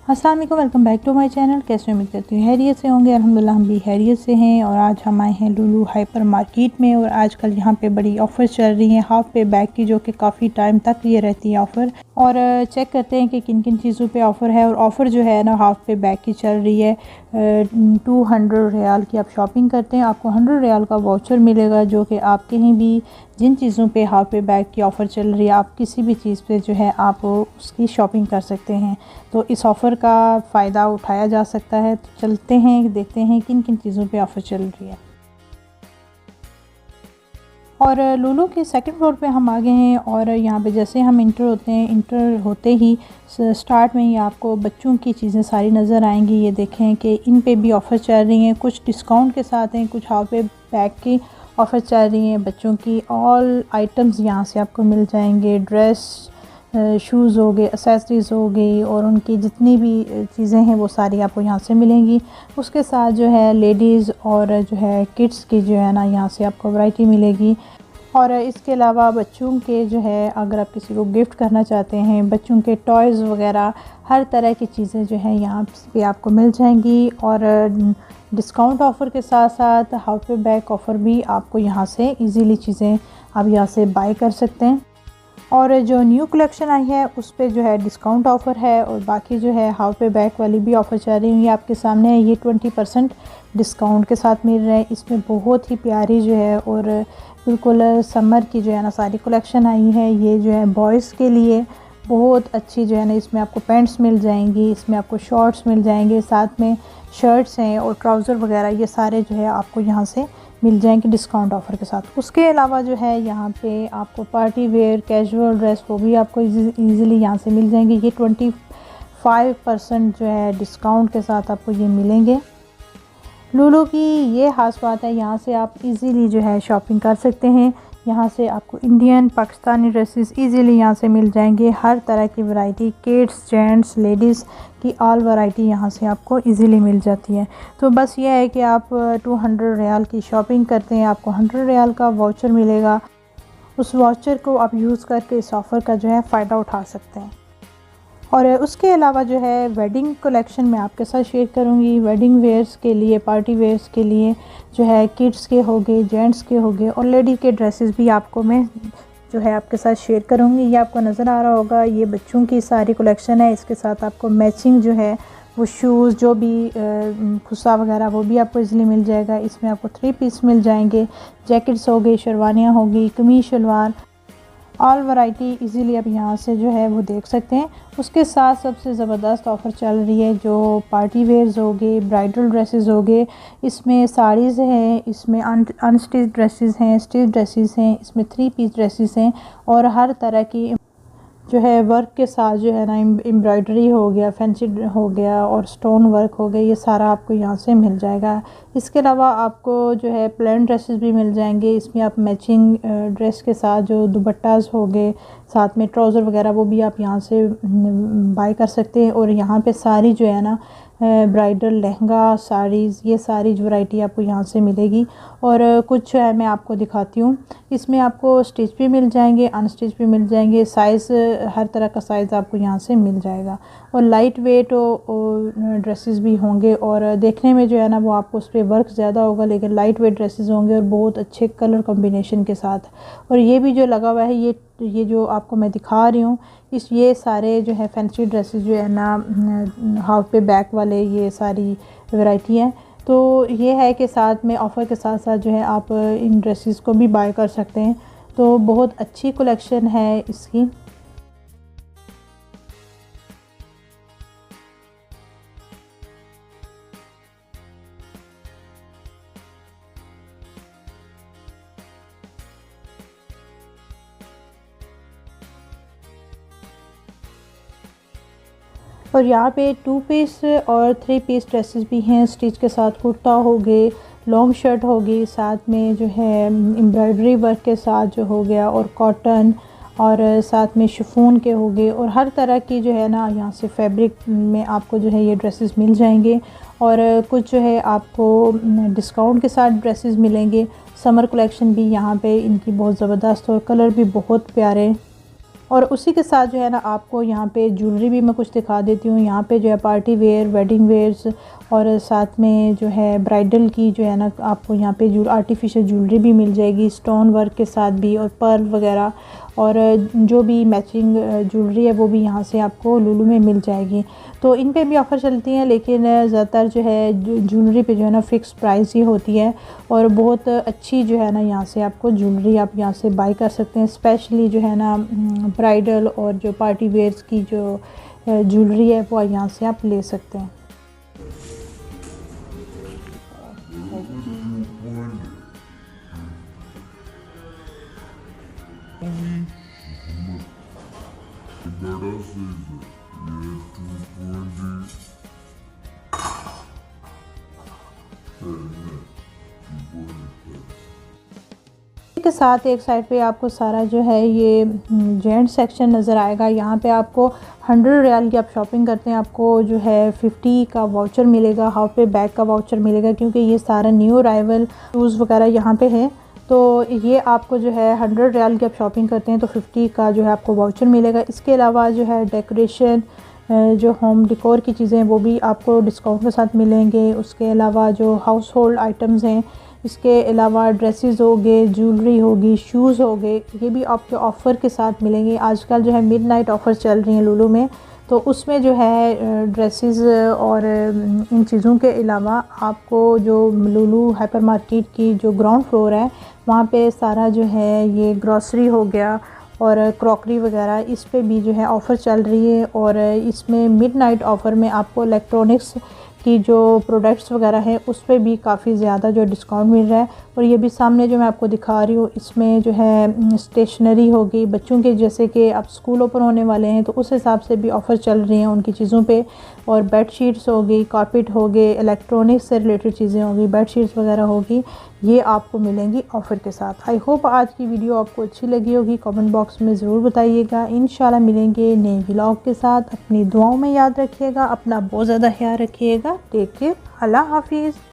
अस्सलाम वालेकुम, welcome back to my channel. कैसे उम्मीद करती हूँ हैरियत से होंगे। अल्हम्दुलिल्लाह हम भी हैरियत से हैं। और आज हम आए हैं लुलु हाइपर मार्केट में। और आजकल यहाँ पे बड़ी ऑफ़र चल रही हैं हाफ़ पे बैक की, जो कि काफ़ी टाइम तक ये रहती है ऑफ़र। और चेक करते हैं कि किन किन चीज़ों पे ऑफ़र है। और ऑफ़र जो है ना हाफ़ पे बैक की चल रही है। 200 रियाल की आप शॉपिंग करते हैं, आपको 100 रियाल का वाउचर मिलेगा, जो कि आप कहीं भी जिन चीज़ों पे हाफ़ पे बैक की ऑफ़र चल रही है, आप किसी भी चीज़ पे जो है आप उसकी शॉपिंग कर सकते हैं। तो इस ऑफ़र का फ़ायदा उठाया जा सकता है। तो चलते हैं, देखते हैं किन किन चीज़ों पे ऑफ़र चल रही है। और लुलु के सेकंड फ्लोर पे हम आ गए हैं। और यहाँ पे जैसे हम इंटर होते ही स्टार्ट में ही आपको बच्चों की चीज़ें सारी नज़र आएंगी। ये देखें कि इन पे भी ऑफ़र चल रही हैं, कुछ डिस्काउंट के साथ हैं, कुछ हाफ पे बैक की ऑफ़र चल रही हैं। बच्चों की ऑल आइटम्स यहाँ से आपको मिल जाएंगे। ड्रेस, शूज़ हो गए, एक्सेसरीज़ हो गई, और उनकी जितनी भी चीज़ें हैं वो सारी आपको यहाँ से मिलेंगी। उसके साथ जो है लेडीज़ और जो है किड्स की जो है ना यहाँ से आपको वैरायटी मिलेगी। और इसके अलावा बच्चों के जो है, अगर आप किसी को गिफ्ट करना चाहते हैं, बच्चों के टॉयज़ वगैरह हर तरह की चीज़ें जो हैं यहाँ पे आपको मिल जाएंगी। और डिस्काउंट ऑफ़र के साथ साथ हाफ पे बैक ऑफ़र भी आपको यहाँ से इजीली चीज़ें आप यहाँ से बाय कर सकते हैं। और जो न्यू कलेक्शन आई है उस पे जो है डिस्काउंट ऑफ़र है। और बाकी जो है हाफ पे बैक वाली भी ऑफ़र चल रही है। ये आपके सामने है, ये 20% डिस्काउंट के साथ मिल रहा है। इसमें बहुत ही प्यारी जो है और बिल्कुल समर की जो है ना सारी कलेक्शन आई है। ये जो है बॉयज़ के लिए बहुत अच्छी जो है ना, इसमें आपको पैंट्स मिल जाएंगी, इसमें आपको शॉर्ट्स मिल जाएंगे, साथ में शर्ट्स हैं और ट्राउज़र वगैरह, ये सारे जो है आपको यहाँ से मिल जाएंगे डिस्काउंट ऑफ़र के साथ। उसके अलावा जो है यहाँ पे आपको पार्टी वेयर कैजुअल ड्रेस वो भी आपको ईज़िली यहाँ से मिल जाएंगे। ये 25% जो है डिस्काउंट के साथ आपको ये मिलेंगे। लुलु की ये ख़ास बात है, यहाँ से आप इजीली जो है शॉपिंग कर सकते हैं। यहाँ से आपको इंडियन पाकिस्तानी ड्रेसेस इजीली यहाँ से मिल जाएंगे। हर तरह की वैरायटी, किड्स, जेंट्स, लेडीज़ की ऑल वैरायटी यहाँ से आपको इजीली मिल जाती है। तो बस ये है कि आप 200 रियाल की शॉपिंग करते हैं, आपको 100 रियाल का वाउचर मिलेगा। उस वाउचर को आप यूज़ करके इस ऑफ़र का जो है फ़ायदा उठा सकते हैं। और उसके अलावा जो है वेडिंग कलेक्शन मैं आपके साथ शेयर करूंगी। वेडिंग वेयर्स के लिए, पार्टी वेयर्स के लिए जो है किड्स के हो गए, जेंट्स के हो गए, और लेडी के ड्रेसेस भी आपको मैं जो है आपके साथ शेयर करूंगी। ये आपको नज़र आ रहा होगा, ये बच्चों की सारी कलेक्शन है। इसके साथ आपको मैचिंग जो है वो शूज़, जो भी खुस्सा वगैरह, वो भी आपको इजीली मिल जाएगा। इसमें आपको 3 पीस मिल जाएंगे, जैकेट्स हो गई, शेरवानियाँ हो गई, कमीज शलवार, ऑल वैरायटी इजीली आप यहाँ से जो है वो देख सकते हैं। उसके साथ सबसे ज़बरदस्त ऑफ़र चल रही है जो पार्टी वेयर्स हो गए, ब्राइडल ड्रेसेस हो गए, इसमें साड़ीज़ हैं, इसमें अनस्टिच ड्रेसेस हैं, स्टिच ड्रेसेस हैं, इसमें 3 पीस ड्रेसेस हैं, और हर तरह की जो है वर्क के साथ जो है ना एम्ब्रॉयडरी हो गया, फैंसी हो गया, और स्टोन वर्क हो गया, ये सारा आपको यहाँ से मिल जाएगा। इसके अलावा आपको जो है प्लेन ड्रेसेस भी मिल जाएंगे। इसमें आप मैचिंग ड्रेस के साथ जो दुपट्टास हो गए, साथ में ट्राउज़र वगैरह, वो भी आप यहाँ से बाय कर सकते हैं। और यहाँ पे सारी जो है ना ब्राइडल लहंगा, साड़ीज़, ये सारी जो वैरायटी आपको यहाँ से मिलेगी। और कुछ है मैं आपको दिखाती हूँ। इसमें आपको स्टिच भी मिल जाएंगे, अनस्टिच भी मिल जाएंगे। साइज़, हर तरह का साइज़ आपको यहाँ से मिल जाएगा। और लाइट वेट ड्रेसेस भी होंगे, और देखने में जो है ना वो आपको उस पर वर्क ज़्यादा होगा, लेकिन लाइट वेट ड्रेसेस होंगे और बहुत अच्छे कलर कॉम्बिनेशन के साथ। और ये भी जो लगा हुआ है, ये जो आपको मैं दिखा रही हूँ, ये सारे जो है फैंसी ड्रेसेस जो है ना हाफ पे बैक वाले, ये सारी वैरायटी हैं। तो ये है कि साथ में ऑफ़र के साथ साथ जो है आप इन ड्रेसेस को भी बाय कर सकते हैं। तो बहुत अच्छी कलेक्शन है इसकी। और यहाँ पे 2 पीस और 3 पीस ड्रेसेस भी हैं, स्टिच के साथ कुर्ता हो गए, लॉन्ग शर्ट हो गई, साथ में जो है एम्ब्रॉयडरी वर्क के साथ जो हो गया, और कॉटन, और साथ में शिफॉन के हो गए, और हर तरह की जो है ना यहाँ से फैब्रिक में आपको जो है ये ड्रेसेस मिल जाएंगे। और कुछ जो है आपको डिस्काउंट के साथ ड्रेसेस मिलेंगे। समर कलेक्शन भी यहाँ पे इनकी बहुत ज़बरदस्त, और कलर भी बहुत प्यारे। और उसी के साथ जो है ना आपको यहाँ पे ज्वेलरी भी मैं कुछ दिखा देती हूँ। यहाँ पे जो है पार्टी वेयर, वेडिंग वेयर्स और साथ में जो है ब्राइडल की जो है ना आपको यहाँ पे आर्टिफिशियल ज्वेलरी भी मिल जाएगी स्टोन वर्क के साथ भी, और पर्ल वगैरह और जो भी मैचिंग ज्वेलरी है वो भी यहाँ से आपको लुलु में मिल जाएगी। तो इन पे भी ऑफ़र चलती हैं, लेकिन ज़्यादातर जो है ज्वेलरी पे जो है ना फ़िक्स प्राइस ही होती है और बहुत अच्छी जो है ना यहाँ से आपको ज्वेलरी आप यहाँ से बाई कर सकते हैं। स्पेशली जो है ना ब्राइडल और जो पार्टी वेयर्स की जो ज्वेलरी है वो यहाँ से आप ले सकते हैं। के साथ एक साइड पे आपको सारा जो है ये जेंट सेक्शन नज़र आएगा। यहाँ पे आपको 100 रियाल की आप शॉपिंग करते हैं आपको जो है 50 का वाउचर मिलेगा, हाफ पे बैग का वाउचर मिलेगा, क्योंकि ये सारा न्यू अराइवल शूज़ वगैरह यहाँ पे है। तो ये आपको जो है 100 रियाल की आप शॉपिंग करते हैं तो 50 का जो है आपको वाउचर मिलेगा। इसके अलावा जो है डेकोरेशन जो होम डेकोर की चीज़ें हैं वो भी आपको डिस्काउंट के साथ मिलेंगे। उसके अलावा जो हाउस होल्ड आइटम्स हैं, इसके अलावा ड्रेसेस हो गए, ज्वेलरी होगी, शूज़ हो गए, ये भी आपके ऑफ़र के साथ मिलेंगे। आजकल जो है मिडनाइट ऑफ़र चल रही हैं लुलु में, तो उसमें जो है ड्रेसेस और इन चीज़ों के अलावा आपको जो लुलु हाइपर मार्केट की जो ग्राउंड फ्लोर है वहाँ पे सारा जो है ये ग्रॉसरी हो गया और क्रॉकरी वगैरह, इस पे भी जो है ऑफ़र चल रही है। और इसमें मिडनाइट ऑफ़र में आपको इलेक्ट्रॉनिक्स की जो प्रोडक्ट्स वगैरह हैं उस पे भी काफ़ी ज़्यादा जो डिस्काउंट मिल रहा है। और ये भी सामने जो मैं आपको दिखा रही हूँ इसमें जो है स्टेशनरी होगी बच्चों के, जैसे कि अब स्कूल ओपन होने वाले हैं तो उस हिसाब से भी ऑफ़र चल रही हैं उनकी चीज़ों पे। और बेडशीट्स होगी, कारपेट हो गए, इलेक्ट्रॉनिक्स से रिलेटेड चीज़ें होगी, बेडशीट्स वगैरह होगी, ये आपको मिलेंगी ऑफ़र के साथ। आई होप आज की वीडियो आपको अच्छी लगी होगी। कमेंट बॉक्स में ज़रूर बताइएगा। इंशाल्लाह मिलेंगे नए व्लॉग के साथ। अपनी दुआओं में याद रखिएगा, अपना बहुत ज़्यादा ख्याल रखिएगा। टेक केयर, अल्लाह हाफिज़।